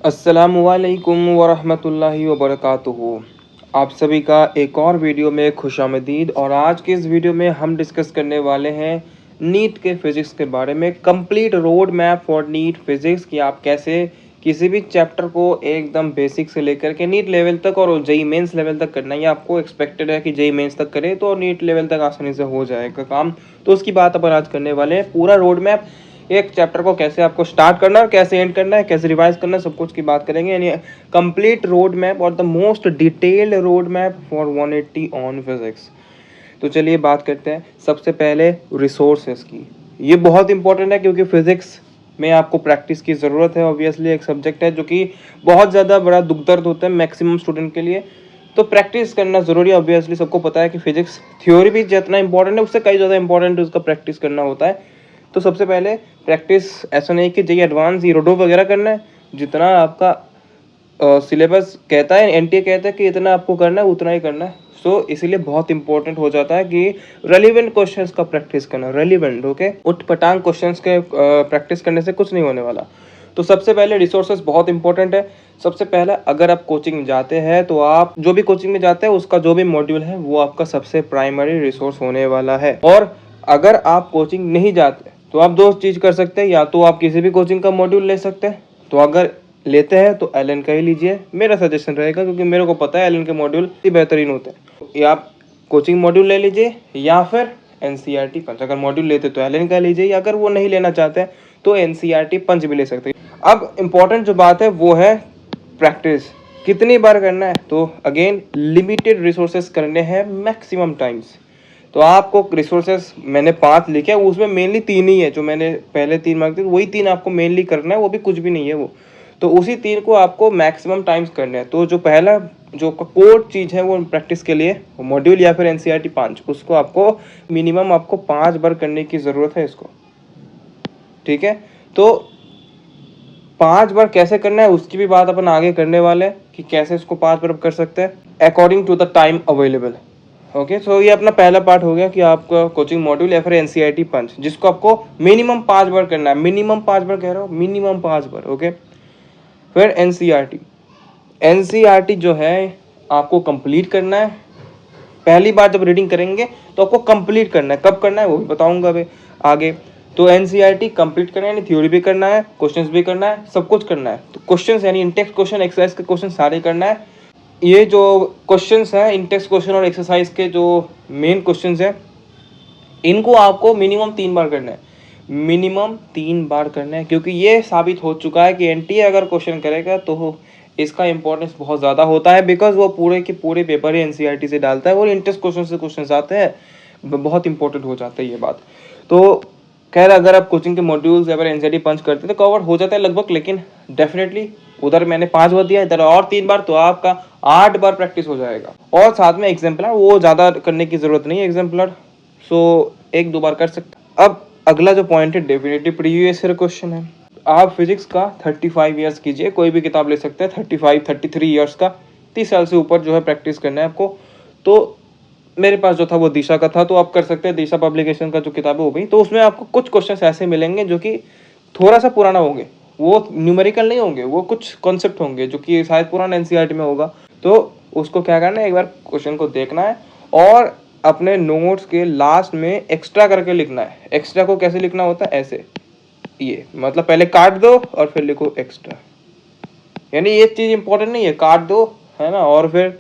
अस्सलामुअलैकुम वरहमतुल्लाहि वबरकातुहू। आप सभी का एक और वीडियो में खुशामदीद। और आज के इस वीडियो में हम डिस्कस करने वाले हैं नीट के फिज़िक्स के बारे में। Complete road map for NEET physics कि आप कैसे किसी भी चैप्टर को एकदम बेसिक से लेकर के नीट लेवल तक और जेई मेंस लेवल तक करना है। ये आपको एक्सपेक्टेड है कि जेई मेंस तक करें तो नीट लेवल तक आसानी से हो जाएगा काम। तो उसकी बात अपन आज करने वाले हैं। पूरा रोड मैप, एक चैप्टर को कैसे आपको स्टार्ट करना है, कैसे एंड करना है, कैसे रिवाइज करना है, सब कुछ की बात करेंगे। यानी कंप्लीट रोड मैप और the most detailed road map for 180 on physics. तो चलिए बात करते हैं सबसे पहले रिसोर्सेज की। ये बहुत इंपॉर्टेंट है क्योंकि फिजिक्स में आपको प्रैक्टिस की ज़रूरत है। ऑब्वियसली एक सब्जेक्ट है जो कि बहुत ज़्यादा बड़ा दुख दर्द होता है मैक्सिमम स्टूडेंट के लिए, तो प्रैक्टिस करना ज़रूरी है। ऑब्वियसली सबको पता है कि फिजिक्स थ्योरी भी जितना इंपॉर्टेंट है उससे कई ज़्यादा इंपॉर्टेंट उसका प्रैक्टिस करना होता है। तो सबसे पहले प्रैक्टिस ऐसा नहीं कि चाहिए एडवांस ईरोडो वगैरह करना है, जितना आपका सिलेबस कहता है, एनटीए कहता है कि इतना आपको करना है उतना ही करना है। सो इसीलिए बहुत इंपॉर्टेंट हो जाता है कि रेलिवेंट क्वेश्चंस का प्रैक्टिस करना। रेलिवेंट, ओके, उठ पटांग क्वेश्चंस के प्रैक्टिस करने से कुछ नहीं होने वाला। तो सबसे पहले रिसोर्सेज बहुत इंपॉर्टेंट है। सबसे पहला, अगर आप कोचिंग में जाते हैं तो आप जो भी कोचिंग में जाते हैं उसका जो भी मॉड्यूल है वो आपका सबसे प्राइमरी रिसोर्स होने वाला है। और अगर आप कोचिंग नहीं जाते तो आप दो चीज़ कर सकते हैं, या तो आप किसी भी कोचिंग का मॉड्यूल ले सकते हैं। तो अगर लेते हैं तो एलन का ही लीजिए, मेरा सजेशन रहेगा, क्योंकि मेरे को पता है एलन के मॉड्यूल बेहतरीन होते हैं। या आप कोचिंग मॉड्यूल ले लीजिए या फिर एनसीईआरटी पंच। अगर मॉड्यूल लेते तो एलन का लीजिए, या अगर वो नहीं लेना चाहते हैं तो एनसीईआरटी पंच भी ले सकते हैं। अब इम्पॉर्टेंट जो बात है वो है प्रैक्टिस। कितनी बार करना है? तो अगेन लिमिटेड रिसोर्सेज करने हैं मैक्सिमम टाइम्स। तो आपको रिसोर्सेस मैंने 5 लिखे हैं, उसमें मेनली 3 ही है। जो मैंने पहले 3 मार्क थे वही 3 आपको मेनली करना है, वो भी कुछ भी नहीं है वो। तो उसी 3 को आपको मैक्सिमम टाइम्स करना है। तो जो पहला जो कोर चीज़ है वो प्रैक्टिस के लिए मॉड्यूल या फिर एनसीईआरटी 5, उसको आपको मिनिमम आपको 5 बार करने की ज़रूरत है इसको, ठीक है। तो 5 बार कैसे करना है उसकी भी बात अपन आगे करने वाले हैं कि कैसे इसको 5 बार कर सकते हैं according to the time available. Okay, so ये अपना पहला पार्ट हो गया कि आपका कोचिंग मॉड्यूल या फिर एनसीईआरटी पंच, जिसको आपको मिनिमम 5 बार करना है। मिनिमम 5 बार कह रहा हूँ, मिनिमम 5 बार, ओके। फिर एनसीईआरटी जो है आपको कंप्लीट करना है। पहली बार जब रीडिंग करेंगे तो आपको कंप्लीट करना है। कब करना है वो भी बताऊंगा अभी आगे। तो एनसीईआरटी कंप्लीट करना है, यानी थ्योरी भी करना है, क्वेश्चंस भी करना है, सब कुछ करना है। तो क्वेश्चंस यानी इंटेक्स क्वेश्चन, एक्सरसाइज के क्वेश्चन सारे करना है। ये जो क्वेश्चंस हैं इंटेक्स क्वेश्चन और एक्सरसाइज के जो मेन क्वेश्चंस हैं, इनको आपको मिनिमम 3 बार करना है। मिनिमम 3 बार करना है, क्योंकि ये साबित हो चुका है कि एनटीए अगर क्वेश्चन करेगा तो इसका इंपॉर्टेंस बहुत ज़्यादा होता है, बिकॉज वो पूरे के पूरे पेपर ही एनसीईआरटी से डालता है और इंटेक्स क्वेश्चन से क्वेश्चन आते हैं, बहुत इंपॉर्टेंट हो जाता है ये बात। तो खैर अगर आप कोचिंग के मॉड्यूल्स या फिर एनसीईआरटी पंच करते तो कवर हो जाता है लगभग, लेकिन डेफिनेटली उधर मैंने 5 बार दिया, इधर और 3 बार, तो आपका 8 बार प्रैक्टिस हो जाएगा। और साथ में एग्जाम्पलर वो ज़्यादा करने की ज़रूरत नहीं है, एग्जाम्पलर सो 1-2 बार कर सकते। अब अगला जो पॉइंट है डेफिनेटली प्रीवियस ईयर क्वेश्चन है। आप फिजिक्स का 35 ईयर्स कीजिए, कोई भी किताब ले सकते हैं। 35-33 ईयर्स का, 30 साल से ऊपर जो है प्रैक्टिस करना है आपको। तो मेरे पास जो था वो दिशा का था, तो आप कर सकते हैं दिशा पब्लिकेशन का जो किताब है वो भी। तो उसमें आपको कुछ क्वेश्चंस ऐसे मिलेंगे जो कि थोड़ा सा पुराना होंगे, वो न्यूमेरिकल नहीं होंगे, वो कुछ कॉन्सेप्ट होंगे जो कि शायद पुराना एनसीईआरटी में होगा। तो उसको क्या करना है, एक बार क्वेश्चन को देखना है और अपने नोट्स के लास्ट में एक्स्ट्रा करके लिखना है। एक्स्ट्रा को कैसे लिखना होता है, ऐसे, ये मतलब पहले काट दो और फिर लिखो एक्स्ट्रा। यानी ये चीज़ इंपॉर्टेंट नहीं है, काट दो है ना, और फिर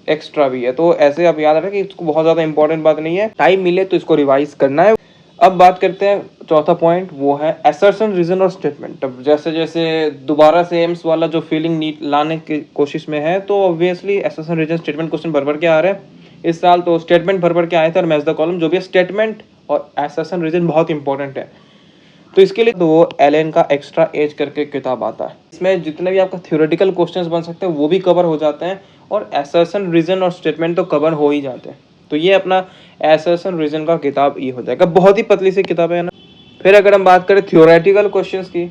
एक्स्ट्रा भी है। तो ऐसे आप याद रखें कि इसको बहुत ज़्यादा इंपॉर्टेंट बात नहीं है, टाइम मिले तो इसको रिवाइज करना है। अब बात करते हैं चौथा पॉइंट, वो है असर्शन, रीजन और स्टेटमेंट। अब जैसे जैसे दोबारा से एम्स वाला जो फीलिंग नीट लाने की कोशिश में है, तो obviously assertion, reason, statement question भर के आ रहे हैं इस साल। तो स्टेटमेंट भर के आए थे और मैच द कॉलम, जो भी स्टेटमेंट और असर्शन रीजन बहुत इंपॉर्टेंट है। तो इसके लिए तो वो एलन का एक्स्ट्रा एज करके किताब आता है, इसमें जितने भी आपका थ्योरेटिकल क्वेश्चंस बन सकते हैं वो भी कवर हो जाते हैं, और असर्शन, रीजन और स्टेटमेंट तो कवर हो ही जाते हैं। तो ये अपना असर्शन रीजन का किताब ये हो जाएगा, बहुत ही पतली सी किताब है ना। फिर अगर हम बात करें थ्योरेटिकल क्वेश्चंस की,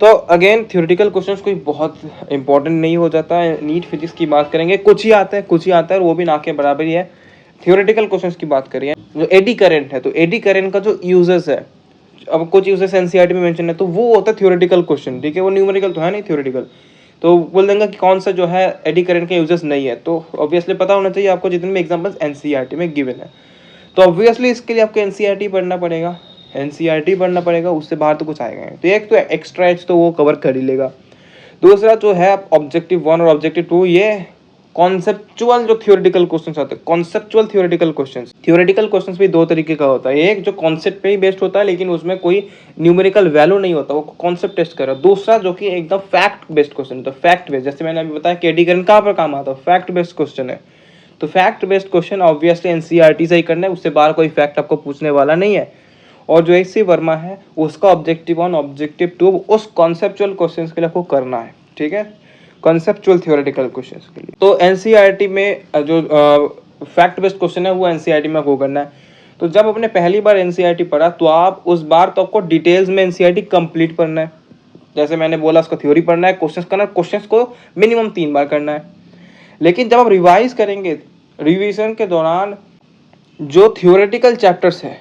तो अगेन थ्योरेटिकल क्वेश्चंस कोई बहुत इंपॉर्टेंट नहीं हो जाता है। नीट फिजिक्स की बात करेंगे, कुछ ही आता है और वो भी ना के बराबर ही है। थ्योरेटिकल क्वेश्चंस की बात करिए, जो एडी करंट है, तो एडी करंट का जो यूजेस है, अब कुछ यूजेस एनसीईआरटी में मेंशन है, तो वो होता है थ्योरेटिकल क्वेश्चन, ठीक है। वो न्यूमेरिकल तो है नहीं, थ्योरेटिकल। तो बोल देंगे कि कौन सा जो है एडी करंट के यूजेस नहीं है, तो ऑब्वियसली पता होना चाहिए आपको जितने भी एग्जांपल्स एनसीईआरटी में गिवन है। तो ऑब्वियसली इसके लिए आपको एनसीईआरटी पढ़ना पड़ेगा, एनसीईआरटी पढ़ना पड़ेगा, उससे बाहर तो कुछ आएगा नहीं। तो एक तो एक्स्ट्रा एज तो वो कवर कर ही लेगा। दूसरा जो है ऑब्जेक्टिव 1 और ऑब्जेक्टिव 2, ये कॉन्सेप्चुअल जो थियोरेटिकल क्वेश्चंस आते हैं, conceptual theoretical questions. Theoretical questions भी दो तरीके का होता है, एक जो कॉन्सेप्ट पे ही बेस्ड होता है लेकिन उसमें कोई न्यूमेरिकल वैल्यू नहीं होता, वो कॉन्सेप्ट टेस्ट कर रहा है। दूसरा जो कि एकदम फैक्ट बेस्ड क्वेश्चन, तो फैक्ट बेस्ड, जैसे मैंने अभी बताया कि एडी करंट कहाँ पर काम आता है, फैक्ट बेस्ड क्वेश्चन है। तो fact based question obviously NCERT से ही करना है, उससे बाहर कोई फैक्ट आपको पूछने वाला नहीं है। और जो एचसी वर्मा है उसका ऑब्जेक्टिव 1 ऑब्जेक्टिव 2 उस कॉन्सेप्चुअल क्वेश्चंस के लिए आपको करना है, ठीक है, कॉन्सेप्चुअल थियोरेटिकल क्वेश्चंस के लिए। तो एनसीईआरटी में जो फैक्ट बेस्ड क्वेश्चन है वो एनसीईआरटी में आपको करना है। तो जब आपने पहली बार एनसीईआरटी पढ़ा तो आप उस बार तो आपको डिटेल्स में एनसीईआरटी कंप्लीट करना है, जैसे मैंने बोला उसका थ्योरी पढ़ना है, क्वेश्चंस करना है, क्वेश्चंस को मिनिमम 3 बार करना है। लेकिन जब आप रिवाइज करेंगे, रिवीजन के दौरान जो थियोरेटिकल चैप्टर्स है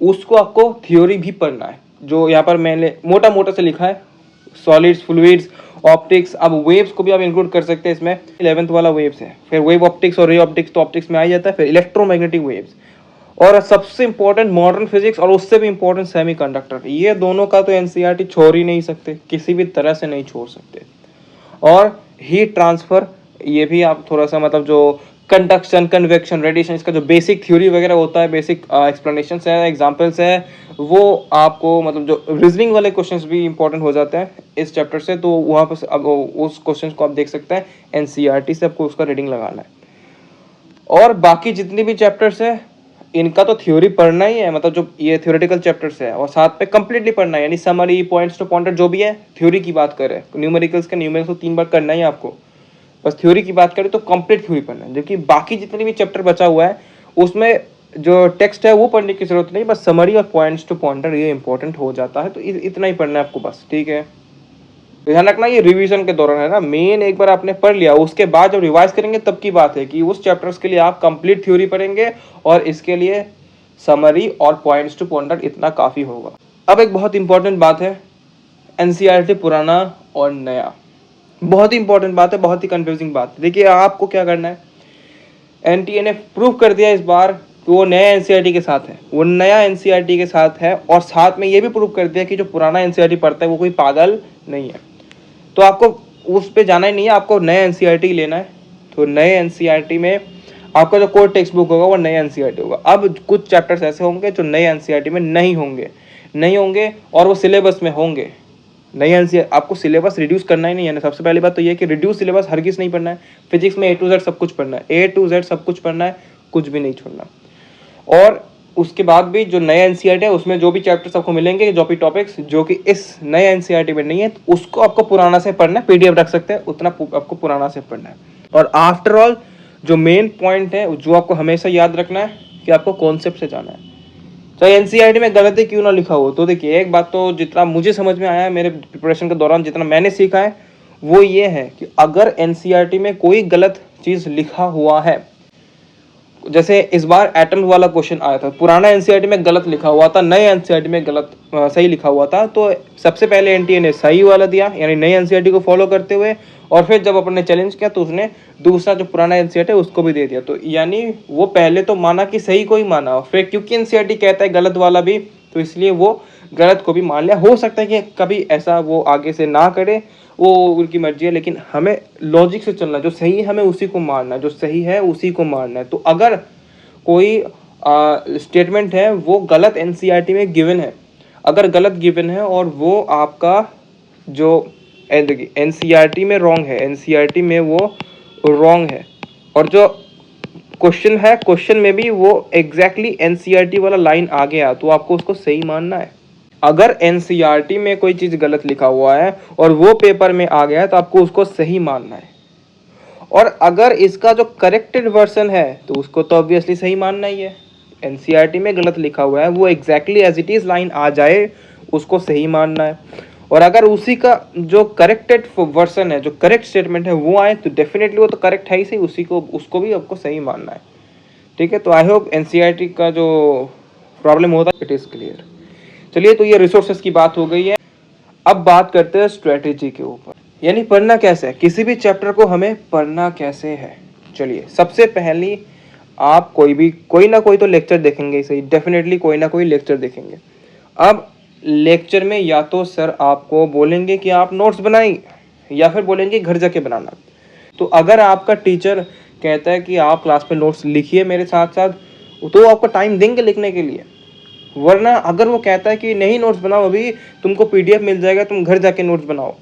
उसको आपको थ्योरी भी पढ़ना है, जो यहाँ पर मैंने मोटा मोटा से लिखा है, सॉलिड्स, फ्लूइड्स, ऑप्टिक्स। अब वेव्स को भी आप इंक्लूड कर सकते हैं इसमें, 11th वाला वेव्स है, फिर वेव ऑप्टिक्स और रे ऑप्टिक्स तो ऑप्टिक्स में आ जाता है, फिर इलेक्ट्रोमैग्नेटिक वेव्स, और सबसे इंपॉर्टेंट मॉडर्न फिजिक्स, और उससे भी इंपॉर्टेंट सेमीकंडक्टर। ये दोनों का तो एनसीईआरटी छोड़ ही नहीं सकते, किसी भी तरह से नहीं छोड़ सकते। और हीट ट्रांसफर, ये भी आप थोड़ा सा मतलब जो कंडक्शन, कन्वेक्शन, रेडिएशन, इसका जो बेसिक थ्योरी वगैरह होता है, बेसिक एक्सप्लेनेशन है, एग्जांपल्स है, वो आपको मतलब जो रीजनिंग वाले क्वेश्चंस भी इंपॉर्टेंट हो जाते हैं इस चैप्टर से, तो वहाँ पर अब उस क्वेश्चंस को आप देख सकते हैं, एनसीईआरटी से आपको उसका रीडिंग लगाना है। और बाकी जितने भी चैप्टर्स है इनका तो थ्योरी पढ़ना ही है, मतलब जो ये थ्योरेटिकल चैप्टर्स है, और साथ में कंप्लीटली पढ़ना है, यानी समरी, पॉइंट्स टू पॉइंटर जो भी है, थ्योरी की बात करें, न्यूमेरिकल्स का न्यूमेरिकल्स तो 3 बार करना ही आपको, बस थ्योरी की बात करें तो कंप्लीट थ्योरी पढ़ना है। जबकि बाकी जितने भी चैप्टर बचा हुआ है उसमें जो टेक्स्ट है वो पढ़ने की जरूरत नहीं, बस समरी और पॉइंट्स टू पॉइंटर ये इंपॉर्टेंट हो जाता है, तो इतना ही पढ़ना है आपको बस, ठीक है। ध्यान रखना ये रिवीजन के दौरान है ना, मेन एक बार आपने पढ़ लिया, उसके बाद जब रिवाइज करेंगे तब की बात है कि उस चैप्टर्स के लिए आप कंप्लीट थ्योरी पढ़ेंगे और इसके लिए समरी और पॉइंट्स टू पॉइंटर इतना काफी होगा। अब एक बहुत इंपॉर्टेंट बात है, एनसीईआरटी पुराना और नया, बहुत ही इंपॉर्टेंट बात है, बहुत ही कंफ्यूजिंग बात है। देखिए आपको क्या करना है, एनटीए ने प्रूव कर दिया इस बार कि वो नया एनसीईआरटी के साथ है, वो नया एनसीईआरटी के साथ है, और साथ में ये भी प्रूव कर दिया कि जो पुराना एनसीईआरटी पढ़ता है वो कोई पागल नहीं है। तो आपको उस पर जाना ही नहीं है, आपको नया एनसीईआरटी लेना है। तो नए एनसीईआरटी में आपका जो कोर टेक्स्ट बुक होगा वो नया एनसीईआरटी होगा। अब कुछ चैप्टर्स ऐसे होंगे जो नए एनसीईआरटी में नहीं होंगे और वो सिलेबस में होंगे। नई एनसीईआरटी आपको सिलेबस रिड्यूस करना ही नहीं है ना, सबसे पहली बात तो ये है कि रिड्यूस सिलेबस हरगिज नहीं पढ़ना है। फिजिक्स में A to Z सब कुछ पढ़ना है, A to Z सब कुछ पढ़ना है, कुछ भी नहीं छोड़ना। और उसके बाद भी जो नया एनसीईआरटी है उसमें जो भी चैप्टर्स आपको मिलेंगे, जो भी टॉपिक्स जो कि इस नए एनसीईआरटी में नहीं है, तो उसको आपको पुराना से पढ़ना है, पीडीएफ रख सकते हैं, उतना आपको पुराना से पढ़ना है। और आफ्टर ऑल जो मेन पॉइंट है जो आपको हमेशा याद रखना है कि आपको कॉन्सेप्ट से जाना है, चाहे एनसीईआरटी में गलती क्यों ना लिखा हो। तो देखिए एक बात तो जितना मुझे समझ में आया है मेरे प्रिपरेशन के दौरान, जितना मैंने सीखा है वो ये है कि अगर एनसीईआरटी में कोई गलत चीज़ लिखा हुआ है, जैसे इस बार एटम वाला क्वेश्चन आया था, पुराना एनसीईआरटी में गलत लिखा हुआ था, नए एनसीईआरटी में गलत सही लिखा हुआ था, तो सबसे पहले एनटीए ने सही वाला दिया, यानी नई एनसीईआरटी को फॉलो करते हुए, और फिर जब अपन ने चैलेंज किया तो उसने दूसरा जो पुराना एनसीईआरटी है उसको भी दे दिया। तो यानी वो पहले तो माना कि सही को ही माना, फिर क्योंकि एनसीईआरटी कहता है गलत वाला भी, तो इसलिए वो गलत को भी मान लिया। हो सकता है कि कभी ऐसा वो आगे से ना करे, वो उनकी मर्जी है, लेकिन हमें लॉजिक से चलना, जो सही है हमें उसी को मानना है, जो सही है उसी को मानना है। तो अगर कोई स्टेटमेंट है वो गलत एनसीईआरटी में गिवन है, अगर गलत गिवन है और वो आपका जो एनसीईआरटी में रॉन्ग है, एनसीईआरटी में वो रॉन्ग है, और जो क्वेश्चन है क्वेश्चन में भी वो एग्जैक्टली एनसीईआरटी वाला लाइन आ गया, तो आपको उसको सही मानना है। अगर एनसीईआरटी में कोई चीज़ गलत लिखा हुआ है और वो पेपर में आ गया है तो आपको उसको सही मानना है। और अगर इसका जो करेक्टेड वर्जन है तो उसको तो ऑब्वियसली सही मानना ही है। एनसीईआरटी में गलत लिखा हुआ है वो exactly as it is line आ जाए उसको सही मानना है, और अगर उसी का जो करेक्टेड वर्जन है, जो करेक्ट स्टेटमेंट है वो आए तो डेफिनेटली वो तो करेक्ट है ही सही, उसी को उसको भी आपको सही मानना है। ठीक है, तो आई होप एनसीईआरटी का जो प्रॉब्लम होता है इट इज़ क्लियर। चलिए, तो ये रिसोर्सेज की बात हो गई है, अब बात करते हैं स्ट्रेटेजी के ऊपर। यानी पढ़ना कैसे है, किसी भी चैप्टर को हमें पढ़ना कैसे है। चलिए सबसे पहली आप कोई ना कोई तो लेक्चर देखेंगे, सही, डेफिनेटली कोई ना कोई लेक्चर देखेंगे। अब लेक्चर में या तो सर आपको बोलेंगे कि आप नोट्स बनाइए या फिर बोलेंगे घर जाके बनाना। तो अगर आपका टीचर कहता है कि आप क्लास में नोट्स लिखिए मेरे साथ साथ, तो आपको टाइम देंगे लिखने के लिए। वरना अगर वो कहता है कि नहीं नोट्स बनाओ अभी, तुमको पीडीएफ मिल जाएगा, तुम घर जाके नोट्स बनाओ,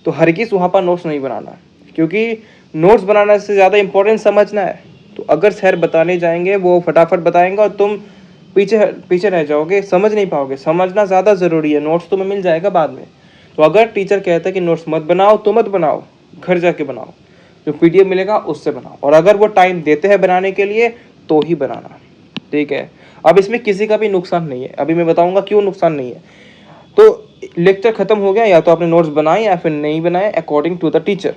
तो हरगिज़ वहाँ पर नोट्स नहीं बनाना, क्योंकि नोट्स बनाने से ज़्यादा इंपॉर्टेंट समझना है। तो अगर सर बताने जाएंगे वो फटाफट बताएंगे और तुम पीछे पीछे रह जाओगे, समझ नहीं पाओगे। समझना ज़्यादा ज़रूरी है, नोट्स तुम्हें मिल जाएगा बाद में। तो अगर टीचर कहता है कि नोट्स मत बनाओ तो मत बनाओ, घर जाके बनाओ, जो पीडीएफ मिलेगा उससे बनाओ। और अगर वो टाइम देते हैं बनाने के लिए तो ही बनाना, ठीक है। अब इसमें किसी का भी नुकसान नहीं है, अभी मैं बताऊंगा क्यों नुकसान नहीं है। तो लेक्चर खत्म हो गया, या तो आपने नोट्स बनाए या फिर नहीं बनाए अकॉर्डिंग टू द टीचर।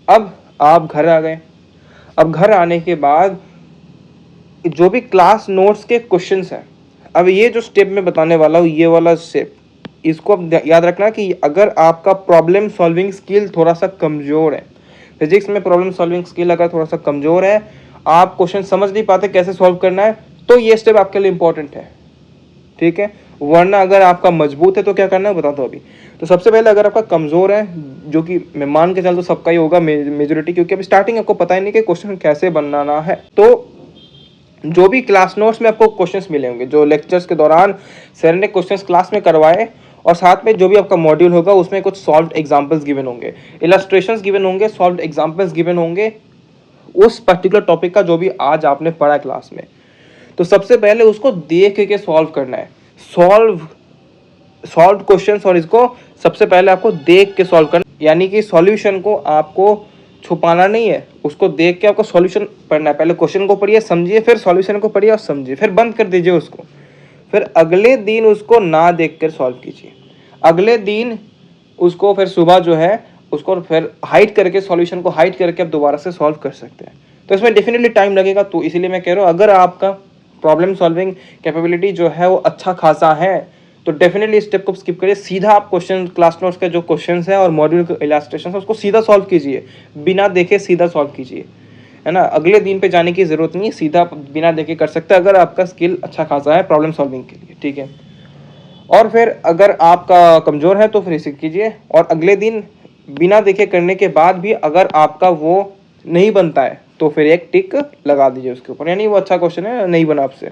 अब आप घर आ गए। अब घर आने के बाद जो भी क्लास नोट्स के क्वेश्चंस हैं, अब ये जो स्टेप मैं बताने वाला हूँ, ये वाला स्टेप, इसको अब याद रखना कि अगर आपका प्रॉब्लम सॉल्विंग स्किल थोड़ा सा कमज़ोर है, फिजिक्स में प्रॉब्लम सॉल्विंग स्किल अगर थोड़ा सा कमज़ोर है, आप क्वेश्चन समझ नहीं पाते कैसे सॉल्व करना है, तो ये स्टेप आपके लिए इंपॉर्टेंट है, ठीक है। वरना अगर आपका मजबूत है तो क्या करना है बताता हूँ अभी। तो सबसे पहले अगर आपका कमज़ोर है, जो कि मैं मान के चल तो सबका ही होगा मेजोरिटी, क्योंकि अभी स्टार्टिंग आपको पता ही नहीं कि क्वेश्चन कैसे बनाना है। तो जो भी क्लास नोट्स में आपको क्वेश्चंस मिले होंगे, जो लेक्चर्स के दौरान सर ने क्वेश्चंस क्लास में करवाए, और साथ में जो भी आपका मॉड्यूल होगा उसमें कुछ सॉल्व्ड एग्जांपल्स गिवन होंगे, इलस्ट्रेशंस गिवन होंगे, सॉल्व्ड एग्जांपल्स गिवन होंगे उस पर्टिकुलर टॉपिक का जो भी आज आपने पढ़ा क्लास में। तो सबसे पहले उसको देख के सॉल्व करना है, सॉल्व क्वेश्चंस, और इसको सबसे पहले आपको देख के सॉल्व करना, यानी कि सॉल्यूशन को आपको छुपाना नहीं है, उसको देख के आपको सॉल्यूशन पढ़ना है। पहले क्वेश्चन को पढ़िए समझिए, फिर सॉल्यूशन को पढ़िए और समझिए, फिर बंद कर दीजिए उसको। फिर अगले दिन उसको ना देख कर सॉल्व कीजिए, अगले दिन उसको फिर सुबह जो है उसको फिर हाइड करके, सॉल्यूशन को हाइड करके आप दोबारा से सॉल्व कर सकते हैं। तो इसमें डेफिनेटली टाइम लगेगा, तो इसीलिए मैं कह रहा हूँ अगर आपका प्रॉब्लम सॉल्विंग कैपेबिलिटी जो है वो अच्छा खासा है तो डेफिनेटली स्टेप को स्किप करिए, सीधा आप क्वेश्चन क्लास नोट्स के जो क्वेश्चंस हैं और मॉड्यूल के इलस्ट्रेशन है उसको सीधा सॉल्व कीजिए, बिना देखे सीधा सॉल्व कीजिए, है ना। अगले दिन पे जाने की ज़रूरत नहीं है, सीधा बिना देखे कर सकते हैं अगर आपका स्किल अच्छा खासा है प्रॉब्लम सॉल्विंग के लिए, ठीक है। और फिर अगर आपका कमज़ोर है तो फिर इसे कीजिए, और अगले दिन बिना देखे करने के बाद भी अगर आपका वो नहीं बनता है तो फिर एक टिक लगा दीजिए उसके ऊपर, यानी वो अच्छा क्वेश्चन है, नहीं बना आपसे।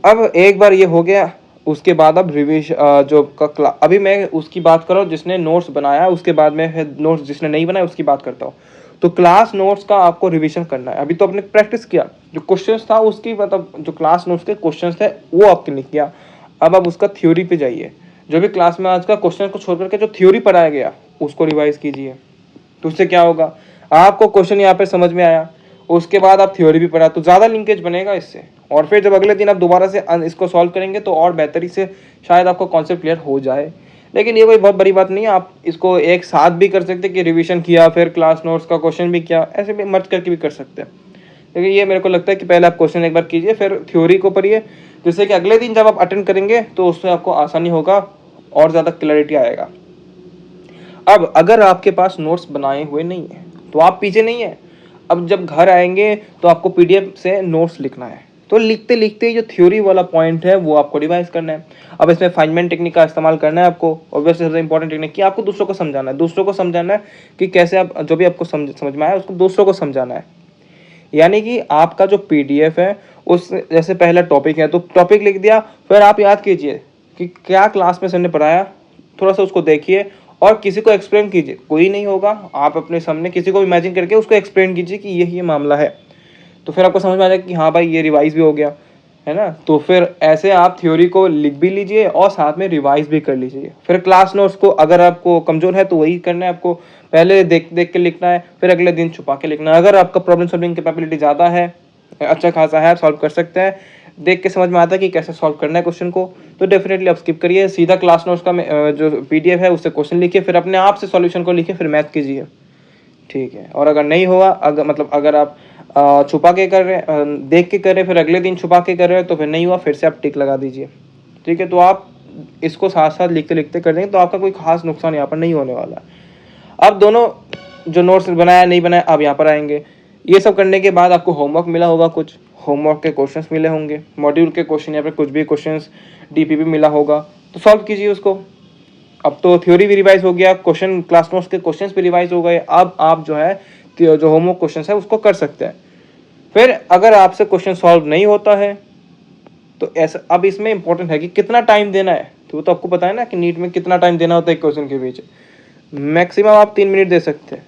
अब एक बार ये हो गया, उसके बाद अब अभी मैं उसकी बात कर रहा हूँ जिसने नोट्स बनाया, उसके बाद में नोट्स जिसने नहीं बनाया उसकी बात करता हूँ। तो क्लास नोट्स का आपको रिवीजन करना है। अभी तो आपने प्रैक्टिस किया, जो क्वेश्चंस था उसकी, मतलब जो क्लास नोट्स के क्वेश्चंस थे वो आपने नहीं किया। अब आप उसका थ्योरी पे जाइए, जो भी क्लास में आज का क्वेश्चन को छोड़ करके जो थ्योरी पढ़ाया गया उसको रिवाइज कीजिए। तो उससे क्या होगा, आपको क्वेश्चन यहाँ पे समझ में आया, उसके बाद आप थ्योरी भी पढ़ा, तो ज़्यादा लिंकेज बनेगा इससे। और फिर जब अगले दिन आप दोबारा से इसको सॉल्व करेंगे तो और बेहतरी से शायद आपको कॉन्सेप्ट क्लियर हो जाए। लेकिन ये कोई बहुत बड़ी बात नहीं है, आप इसको एक साथ भी कर सकते हैं कि रिवीजन किया फिर क्लास नोट्स का क्वेश्चन भी किया, ऐसे भी मर्ज करके भी कर सकते हैं। लेकिन ये मेरे को लगता है कि पहले आप क्वेश्चन एक बार कीजिए फिर थ्योरी को पढ़िए, जिससे कि अगले दिन जब आप अटेंड करेंगे तो उसमें आपको आसानी होगा और ज़्यादा क्लैरिटी आएगा। अब अगर आपके पास नोट्स बनाए हुए नहीं है तो आप पीछे नहीं है, अब जब घर आएंगे तो आपको पीडीएफ से नोट्स लिखना है, तो लिखते लिखते जो थ्योरी वाला पॉइंट है वो आपको रिवाइज करना है। अब इसमें फाइनमेंट टेक्निक का इस्तेमाल करना है आपको, और वैसे सबसे इंपॉर्टेंट टेक्निक कि आपको दूसरों को समझाना है, दूसरों को समझाना है कि कैसे आप जो भी आपको समझ में आया उसको दूसरों को समझाना है। यानी कि आपका जो पीडीएफ है उस जैसे पहला टॉपिक है तो टॉपिक लिख दिया, फिर आप याद कीजिए कि क्या क्लास में सर ने पढ़ाया, थोड़ा सा उसको देखिए और किसी को एक्सप्लेन कीजिए। कोई नहीं होगा, आप अपने सामने किसी को इमेजिन करके उसको एक्सप्लेन कीजिए कि ये मामला है, तो फिर आपको समझ में आ जाएगा कि हाँ भाई ये रिवाइज भी हो गया, है ना। तो फिर ऐसे आप थ्योरी को लिख भी लीजिए और साथ में रिवाइज भी कर लीजिए। फिर क्लास नोट्स को अगर आपको कमज़ोर है तो वही करना है, आपको पहले देख देख के लिखना है, फिर अगले दिन छुपा के लिखना है। अगर आपका प्रॉब्लम सॉल्विंग कैपेबिलिटी ज़्यादा है, अच्छा खासा है, सॉल्व कर सकते हैं, देख के समझ में आता है कि कैसे सॉल्व करना है क्वेश्चन को, तो डेफिनेटली आप स्किप करिए, सीधा क्लास नोट्स का जो पीडीएफ है उससे क्वेश्चन लिखिए, फिर अपने आप से सॉल्यूशन को लिखिए, फिर मैथ कीजिए, ठीक है। और अगर नहीं हुआ, अगर आप छुपा के कर रहे हैं, देख के कर रहे हैं, फिर अगले दिन छुपा के कर रहे हैं तो फिर नहीं हुआ, फिर से आप टिक लगा दीजिए, ठीक है। तो आप इसको साथ साथ लिखते लिखते कर देंगे तो आपका कोई खास नुकसान यहाँ पर नहीं होने वाला है। अब दोनों जो नोट्स बनाया नहीं बनाया अब यहाँ पर आएंगे। ये सब करने के बाद आपको होमवर्क मिला होगा, कुछ होमवर्क के क्वेश्चंस मिले होंगे, मॉड्यूल के क्वेश्चन या फिर कुछ भी क्वेश्चंस डीपीपी मिला होगा, तो सॉल्व कीजिए उसको। अब तो थ्योरी भी रिवाइज हो गया, क्वेश्चन क्लास नोट्स के क्वेश्चंस भी रिवाइज हो गए, अब आप जो है जो होमवर्क क्वेश्चन है उसको कर सकते हैं। फिर अगर आपसे क्वेश्चन सॉल्व नहीं होता है तो ऐसा, अब इसमें इंपॉर्टेंट है कि कितना टाइम देना है। तो वो तो आपको पता है ना कि नीट में कितना टाइम देना होता है एक क्वेश्चन के बीच। मैक्सिमम आप 3 मिनट दे सकते हैं।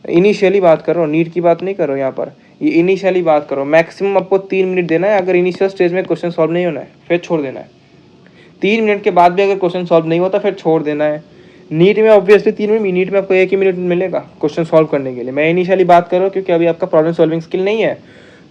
इनिशियली बात करो, नीट की बात नहीं करो यहाँ पर, ये इनिशियली बात करो। मैक्सिमम आपको 3 मिनट देना है। अगर इनिशियल स्टेज में क्वेश्चन सॉल्व नहीं होना है फिर छोड़ देना है। 3 मिनट के बाद भी अगर क्वेश्चन सॉल्व नहीं होता फिर छोड़ देना है। नीट में ऑब्वियसली 3 मिनट, नीट में आपको 1 ही मिनट मिलेगा क्वेश्चन सॉल्व करने के लिए। मैं इनिशियली बात कर रहा हूँ क्योंकि अभी आपका प्रॉब्लम सॉल्विंग स्किल नहीं है।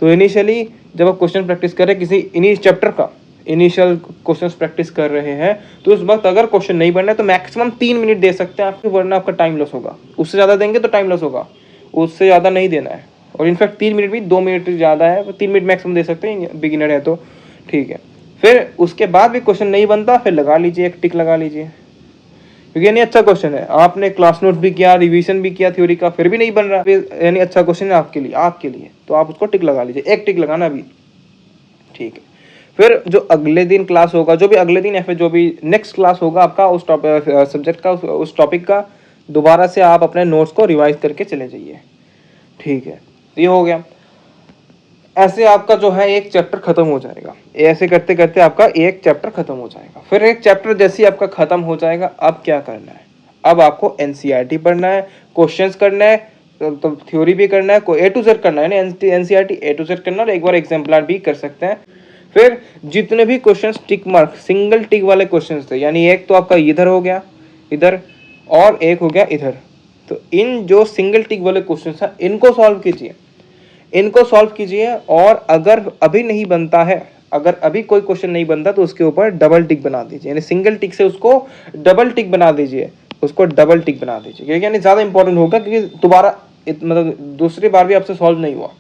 तो इनिशियली जब आप क्वेश्चन प्रैक्टिस कर रहे हैं, किसी इनिशियल चैप्टर का इनिशियल क्वेश्चंस प्रैक्टिस कर रहे हैं, तो उस वक्त अगर क्वेश्चन नहीं बनना है तो मैक्सिमम 3 मिनट दे सकते हैं आपको, वरना आपका टाइम लॉस होगा। उससे ज़्यादा देंगे तो टाइम लॉस होगा, उससे ज़्यादा नहीं देना है। और इनफैक्ट 3 मिनट भी 2 मिनट ज़्यादा है, 3 मिनट मैक्सिमम दे सकते हैं, बिगिनर है तो ठीक है। फिर उसके बाद भी क्वेश्चन नहीं बनता फिर लगा लीजिए, एक टिक लगा लीजिए, क्योंकि यानी अच्छा क्वेश्चन है। आपने क्लास नोट भी किया, रिवीजन भी किया थ्योरी का, फिर भी नहीं बन रहा, यानी अच्छा क्वेश्चन है आपके लिए, तो आप उसको टिक लगा लीजिए, एक टिक लगाना भी, ठीक है। फिर जो अगले दिन क्लास होगा, जो भी अगले दिन या फिर जो भी नेक्स्ट क्लास होगा आपका उस सब्जेक्ट का, उस टॉपिक का, दोबारा से आप अपने नोट्स को रिवाइज करके चले जाइए, ठीक है। ये हो गया। ऐसे आपका जो है एक चैप्टर खत्म हो जाएगा। ऐसे करते करते आपका एक चैप्टर खत्म हो जाएगा। फिर एक चैप्टर जैसे ही आपका खत्म हो जाएगा, अब क्या करना है? अब आपको एनसीईआरटी पढ़ना है, क्वेश्चंस करना है, तो थ्योरी भी करना है, को ए टू जेड करना है ना, एनसीईआरटी ए टू जेड करना, और एक बार एग्जाम्पलर भी कर सकते हैं। फिर जितने भी क्वेश्चंस टिक मार्क सिंगल टिक वाले क्वेश्चंस थे, यानी एक तो आपका इधर हो गया, इधर, और एक हो गया इधर, तो इन जो सिंगल टिक वाले क्वेश्चंस हैं इनको सॉल्व कीजिए, इनको सॉल्व कीजिए। और अगर अभी नहीं बनता है, अगर अभी कोई क्वेश्चन नहीं बनता तो उसके ऊपर डबल टिक बना दीजिए, यानी सिंगल टिक से उसको डबल टिक बना दीजिए, उसको डबल टिक बना दीजिए, क्योंकि यानी ज़्यादा इंपॉर्टेंट होगा, क्योंकि दोबारा मतलब दूसरी बार भी आपसे सॉल्व नहीं हुआ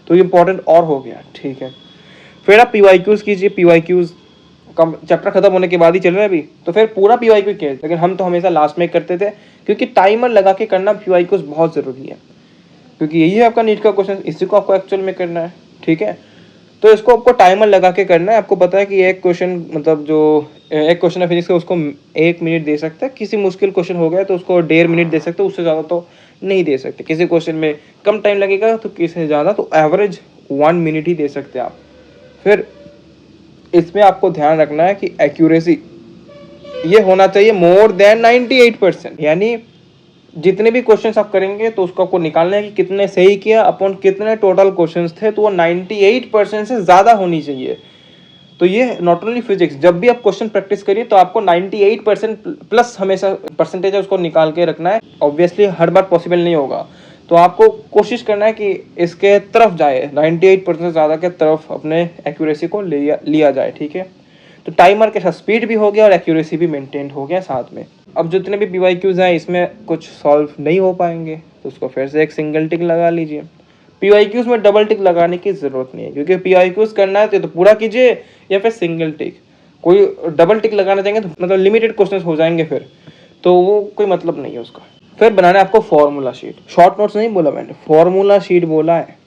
तो ये इंपॉर्टेंट और हो गया, ठीक है। फिर आप पीवाईक्यूज कीजिए, पीवाईक्यूज कम चैप्टर खत्म होने के बाद ही चल रहा है अभी, तो फिर पूरा पीवाईक्यू किया, लेकिन हम तो हमेशा लास्ट में करते थे, क्योंकि टाइमर लगा के करना पीवाईक्यूज बहुत ज़रूरी है, क्योंकि यही है आपका नीट का क्वेश्चन, इसी को आपको एक्चुअल में करना है, ठीक है। तो इसको आपको टाइमर लगा के करना है। आपको पता है कि एक क्वेश्चन मतलब जो एक क्वेश्चन है फिजिक्स का, उसको 1 मिनट दे सकते हैं। किसी मुश्किल क्वेश्चन हो गया तो उसको 1.5 मिनट दे सकते हैं, उससे ज़्यादा तो नहीं दे सकते। किसी क्वेश्चन में कम टाइम लगेगा तो किसी ज़्यादा तो एवरेज 1 मिनट ही दे सकते हैं आप। फिर इसमें आपको ध्यान रखना है कि एक्यूरेसी ये होना चाहिए मोर देन 98%, यानी जितने भी क्वेश्चंस आप करेंगे तो उसको आपको निकालना है कि कितने सही किया अपन कितने टोटल क्वेश्चंस थे, तो वो 98% से ज़्यादा होनी चाहिए। तो ये नॉट ओनली फिजिक्स, जब भी आप क्वेश्चन प्रैक्टिस करिए तो आपको 98% प्लस हमेशा परसेंटेज है उसको निकाल के रखना है। ऑब्वियसली हर बार पॉसिबल नहीं होगा, तो आपको कोशिश करना है कि इसके तरफ जाए, 98% से ज़्यादा के तरफ अपने एक्यूरेसी को लिया जाए, ठीक है। तो टाइमर के साथ स्पीड भी हो गया और एक्यूरेसी भी मेंटेन हो गया साथ में। अब जितने भी पीवाईक्यूज हैं इसमें कुछ सॉल्व नहीं हो पाएंगे तो उसको फिर से एक सिंगल टिक लगा लीजिए। पीवाईक्यूज में डबल टिक लगाने की ज़रूरत नहीं है, क्योंकि पीवाईक्यूज करना है तो पूरा कीजिए या फिर सिंगल टिक। कोई डबल टिक लगाना चाहेंगे तो मतलब लिमिटेड क्वेश्चन हो जाएंगे फिर, तो वो कोई मतलब नहीं है उसका। फिर बनाना है आपको फॉर्मूला शीट। शॉर्ट नोट्स नहीं बोला मैंने, फॉर्मूला शीट बोला है।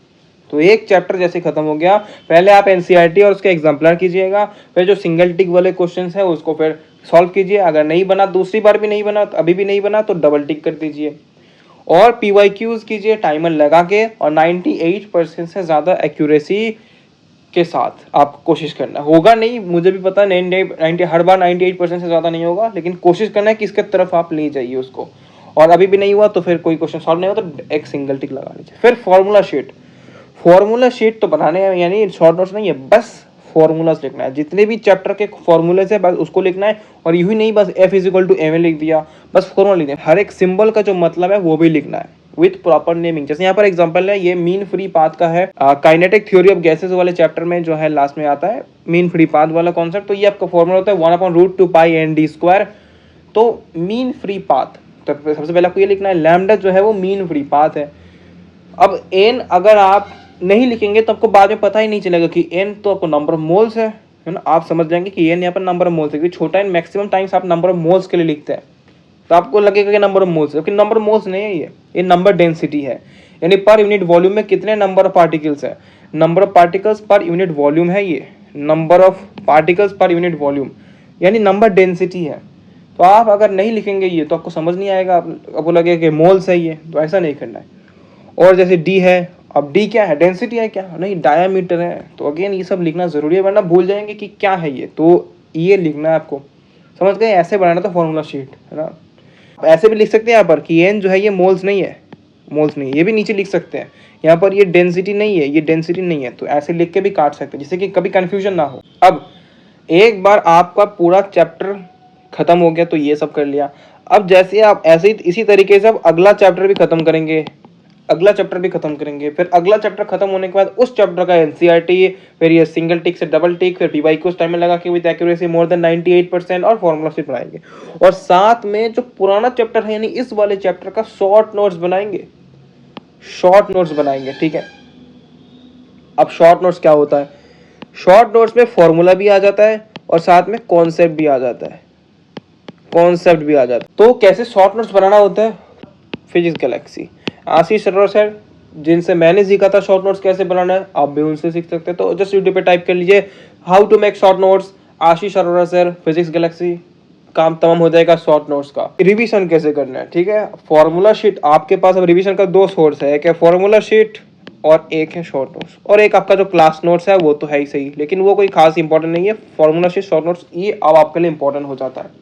तो एक चैप्टर जैसे खत्म हो गया, पहले आप एनसीईआरटी और उसके एग्जाम्पलर कीजिएगा, फिर जो सिंगल टिक वाले क्वेश्चंस है उसको फिर सॉल्व कीजिए। अगर नहीं बना, दूसरी बार भी नहीं बना, तो अभी भी नहीं बना तो डबल टिक कर दीजिए। और पीवाईक्यूज कीजिए टाइमर लगा के, और 98% से ज़्यादा एक्यूरेसी के साथ आप कोशिश करना। होगा नहीं, मुझे भी पता है 90 हर बार 98% से ज़्यादा नहीं होगा, लेकिन कोशिश करना है कि इसके तरफ आप ले जाइए उसको। और अभी भी नहीं हुआ तो फिर कोई क्वेश्चन सॉल्व नहीं हुआ तो एक सिंगल टिक लगा लीजिए। फिर फॉर्मूला शीट, फॉर्मूला शीट तो बनाने हैं, यानी शॉर्ट नोट्स नहीं है, बस फॉर्मूलाज लिखना है। जितने भी चैप्टर के फॉर्मूलेज है बस उसको लिखना है, और यूं ही नहीं बस F = ma लिख दिया, बस फॉर्मूला लिख दिया। हर एक सिंबल का जो मतलब है वो भी लिखना है विथ प्रॉपर नेमिंग। जैसे यहाँ पर एग्जांपल है, ये मीन फ्री पाथ का है, काइनेटिक थ्योरी ऑफ गैसेस वाले चैप्टर में जो है लास्ट में आता है मीन फ्री पाथ वाला कॉन्सेप्ट। तो ये आपका फॉर्मूला होता है 1/√2 पाई ND²। तो मीन फ्री पाथ, तो सबसे पहले आपको ये लिखना है, लैम्डा जो है वो मीन फ्री पाथ है। अब n अगर आप नहीं लिखेंगे तो आपको बाद में पता ही नहीं चलेगा कि n तो आपको नंबर ऑफ मोल्स है ना। आप समझ जाएंगे कि n यहाँ पर नंबर ऑफ मोल्स है, क्योंकि छोटा n मैक्सिमम टाइम्स आप नंबर ऑफ मोल्स के लिए लिखते हैं, तो आपको लगेगा कि नंबर ऑफ मोल्स है, लेकिन नंबर ऑफ मोल्स नहीं है, ये नंबर डेंसिटी है, यानी पर यूनिट वॉल्यूम में कितने नंबर ऑफ पार्टिकल्स है, number of particles per unit volume है, ये number of particles per unit volume यानी नंबर डेंसिटी है। तो आप अगर नहीं लिखेंगे ये तो आपको समझ नहीं आएगा, आपको लगेगा कि मोल्स है ये, तो ऐसा नहीं करना है। और जैसे डी है, अब डी क्या है, डेंसिटी है क्या, नहीं डायामीटर है, तो अगेन ये सब लिखना जरूरी है, वरना भूल जाएंगे कि क्या है ये, तो ये लिखना है आपको, समझ गए, ऐसे बनाना था फॉर्मूला शीट, है ना। ऐसे भी लिख सकते हैं यहाँ पर कि एन जो है ये मोल्स नहीं है, मोल्स नहीं, ये भी नीचे लिख सकते हैं, यहाँ पर ये डेंसिटी नहीं है, ये डेंसिटी नहीं है, तो ऐसे लिख के भी काट सकते हैं जिससे कि कभी कंफ्यूजन ना हो। अब एक बार आपका पूरा चैप्टर खत्म हो गया तो ये सब कर लिया। अब जैसे आप ऐसे ही इसी तरीके से अब अगला चैप्टर भी खत्म करेंगे, अगला चैप्टर भी खत्म करेंगे, फिर अगला चैप्टर खत्म होने के बाद उस चैप्टर का एनसीईआरटी, फिर ये सिंगल टिक से डबल टिक, फिर पीवाईक्यू उस टाइम में लगा के विद एक्यूरेसी मोर देन 98% और फॉर्मूला शीट बनाएंगे, और साथ में जो पुराना चैप्टर है यानी इस वाले चैप्टर का शॉर्ट नोट्स बनाएंगे, शॉर्ट नोट्स बनाएंगे, ठीक है। अब शॉर्ट नोट्स क्या होता है, शॉर्ट नोट्स में फॉर्मूला भी आ जाता है और साथ में कॉन्सेप्ट भी आ जाता है, कॉन्सेप्ट भी आ जाता है। तो कैसे शॉर्ट नोट्स बनाना होता है, फिजिक्स गैलेक्सी आशीष अरोड़ा सर जिनसे मैंने सीखा था शॉर्ट नोट्स कैसे बनाना है, आप भी उनसे सीख सकते हैं। तो जस्ट यूट्यूब पे टाइप कर लीजिए how to make short notes Ashish Arora sir physics galaxy, काम तमाम हो जाएगा शॉर्ट नोट्स का। रिवीजन कैसे करना है, ठीक है, फॉर्मूला शीट आपके पास अब रिवीजन का दो सोर्स है, एक है फॉर्मूला शीट और एक है शॉर्ट नोट्स, और एक आपका जो क्लास नोट्स है वो तो है ही सही, लेकिन वो कोई खास इंपॉर्टेंट नहीं है। फॉर्मूला शीट, शॉर्ट नोट्स ये अब आपके लिए इंपॉर्टेंट हो जाता है।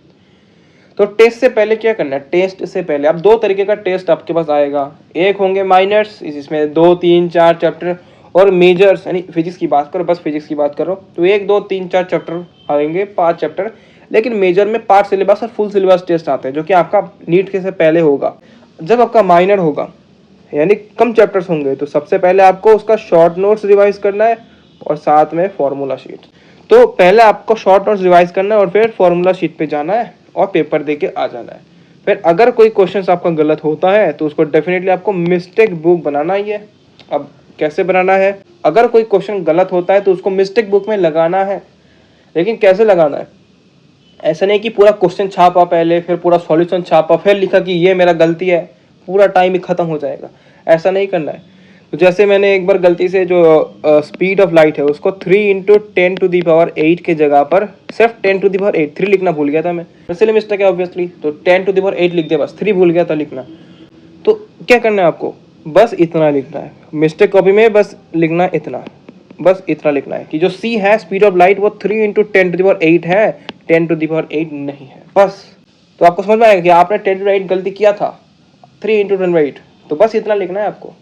तो टेस्ट से पहले क्या करना है, टेस्ट से पहले अब दो तरीके का टेस्ट आपके पास आएगा, एक होंगे माइनर्स जिसमें 2, 3, 4 चैप्टर, और मेजर्स यानी फिजिक्स की बात करो, बस फिजिक्स की बात करो तो 1, 2, 3, 4 चैप्टर आएंगे, 5 चैप्टर। लेकिन मेजर में पार्ट सिलेबस और फुल सिलेबस टेस्ट आते हैं जो कि आपका नीट के से पहले होगा। जब आपका माइनर होगा यानी कम चैप्टर्स होंगे तो सबसे पहले आपको उसका शॉर्ट नोट्स रिवाइज करना है और साथ में फॉर्मूला शीट। तो पहले आपको शॉर्ट नोट्स रिवाइज करना है और फिर फॉर्मूला शीट पे जाना है और पेपर दे के आ जाना है। फिर अगर कोई क्वेश्चन आपका गलत होता है तो उसको डेफिनेटली आपको मिस्टेक बुक बनाना ही है। अब कैसे बनाना है, अगर कोई क्वेश्चन गलत होता है तो उसको मिस्टेक बुक में लगाना है, लेकिन कैसे लगाना है, ऐसा नहीं कि पूरा क्वेश्चन छापा पहले फिर पूरा सॉल्यूशन छापा फिर लिखा कि ये मेरा गलती है, पूरा टाइम ही खत्म हो जाएगा, ऐसा नहीं करना है। तो जैसे मैंने एक बार गलती से जो स्पीड ऑफ लाइट है उसको 3 × 10⁸ के जगह पर सिर्फ 10⁸, 3 लिखना भूल गया था मैं, इसलिए मिस्टेक है ऑब्वियसली, तो 10⁸ लिख दिया, बस 3 भूल गया था लिखना। तो क्या करना है आपको, बस इतना लिखना है, मिस्टेक कॉपी में बस लिखना इतना, बस इतना लिखना है कि जो सी है स्पीड ऑफ लाइट वो 3 × 10⁸ है, 10⁸ नहीं है, बस। तो आपको समझ में आएगा कि आपने 10⁸ गलती किया था, 3 × 10⁸, तो बस इतना लिखना है आपको,